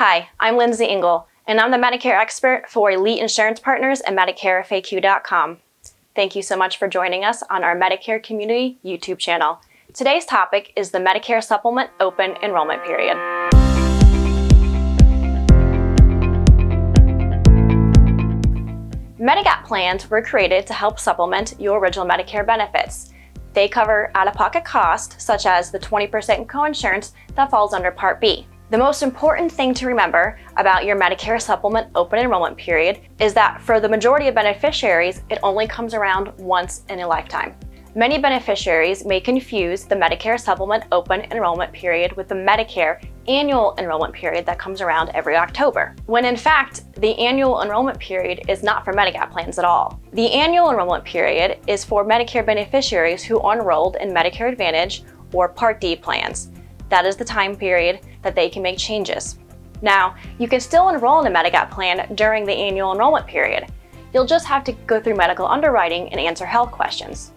Hi, I'm Lindsay Engel, and I'm the Medicare expert for Elite Insurance Partners and MedicareFAQ.com. Thank you so much for joining us on our Medicare Community YouTube channel. Today's topic is the Medicare Supplement Open Enrollment Period. Medigap plans were created to help supplement your original Medicare benefits. They cover out-of-pocket costs, such as the 20% coinsurance that falls under Part B. The most important thing to remember about your Medicare Supplement Open Enrollment Period is that for the majority of beneficiaries, it only comes around once in a lifetime. Many beneficiaries may confuse the Medicare Supplement Open Enrollment Period with the Medicare Annual Enrollment Period that comes around every October, when in fact, the Annual Enrollment Period is not for Medigap plans at all. The Annual Enrollment Period is for Medicare beneficiaries who are enrolled in Medicare Advantage or Part D plans. That is the time period that they can make changes. Now, you can still enroll in a Medigap plan during the Annual Enrollment Period. You'll just have to go through medical underwriting and answer health questions.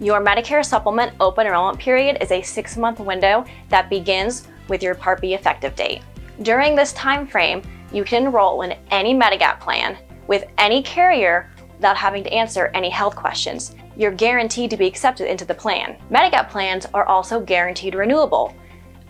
Your Medicare Supplement Open Enrollment Period is a 6-month window that begins with your Part B effective date. During this time frame, you can enroll in any Medigap plan with any carrier without having to answer any health questions. You're guaranteed to be accepted into the plan. Medigap plans are also guaranteed renewable.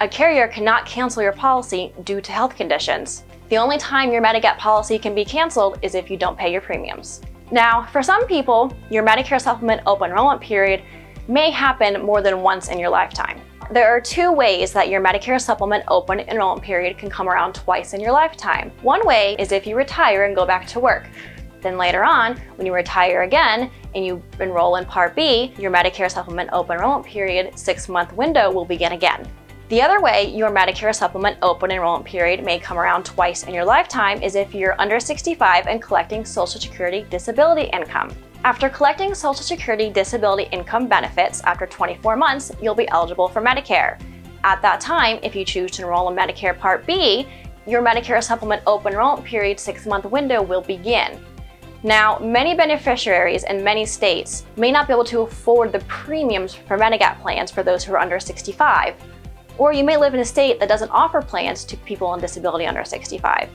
A carrier cannot cancel your policy due to health conditions. The only time your Medigap policy can be canceled is if you don't pay your premiums. Now, for some people, your Medicare Supplement Open Enrollment Period may happen more than once in your lifetime. There are 2 ways that your Medicare Supplement Open Enrollment Period can come around twice in your lifetime. One way is if you retire and go back to work. Then later on, when you retire again and you enroll in Part B, your Medicare Supplement Open Enrollment Period 6-month window will begin again. The other way your Medicare Supplement Open Enrollment Period may come around twice in your lifetime is if you're under 65 and collecting Social Security disability income. After collecting Social Security disability income benefits after 24 months, you'll be eligible for Medicare. At that time, if you choose to enroll in Medicare Part B, your Medicare Supplement Open Enrollment Period 6-month window will begin. Now, many beneficiaries in many states may not be able to afford the premiums for Medigap plans for those who are under 65. Or you may live in a state that doesn't offer plans to people on disability under 65.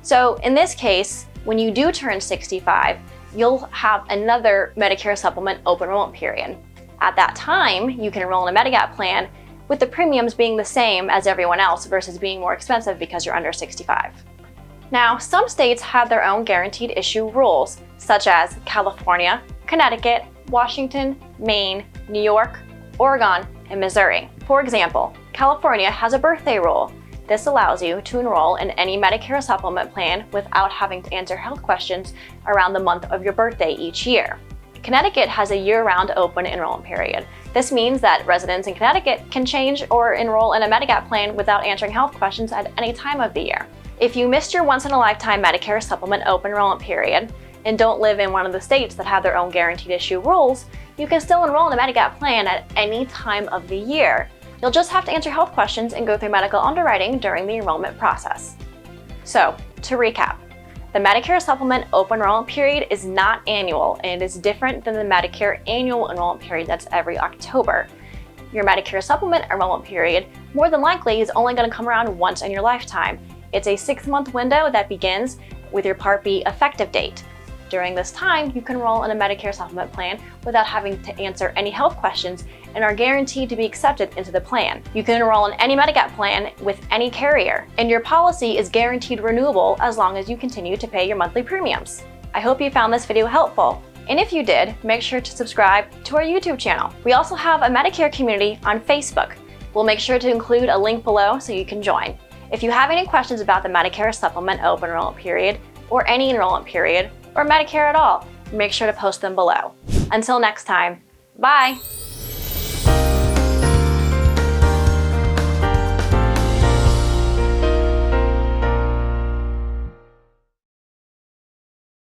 So in this case, when you do turn 65, you'll have another Medicare Supplement Open Enrollment Period. At that time, you can enroll in a Medigap plan with the premiums being the same as everyone else versus being more expensive because you're under 65. Now, some states have their own guaranteed issue rules, such as California, Connecticut, Washington, Maine, New York, Oregon, and Missouri. For example, California has a birthday rule. This allows you to enroll in any Medicare supplement plan without having to answer health questions around the month of your birthday each year. Connecticut has a year-round open enrollment period. This means that residents in Connecticut can change or enroll in a Medigap plan without answering health questions at any time of the year. If you missed your once-in-a-lifetime Medicare Supplement Open Enrollment Period and don't live in one of the states that have their own guaranteed issue rules, you can still enroll in a Medigap plan at any time of the year. You'll just have to answer health questions and go through medical underwriting during the enrollment process. So, to recap, the Medicare Supplement Open Enrollment Period is not annual, and it is different than the Medicare Annual Enrollment Period that's every October. Your Medicare Supplement Enrollment Period more than likely is only going to come around once in your lifetime. It's a 6-month window that begins with your Part B effective date. During this time, you can enroll in a Medicare supplement plan without having to answer any health questions and are guaranteed to be accepted into the plan. You can enroll in any Medigap plan with any carrier, and your policy is guaranteed renewable as long as you continue to pay your monthly premiums. I hope you found this video helpful, and if you did, make sure to subscribe to our YouTube channel. We also have a Medicare community on Facebook. We'll make sure to include a link below so you can join. If you have any questions about the Medicare Supplement Open Enrollment Period, or any enrollment period, or Medicare at all, make sure to post them below. Until next time, bye!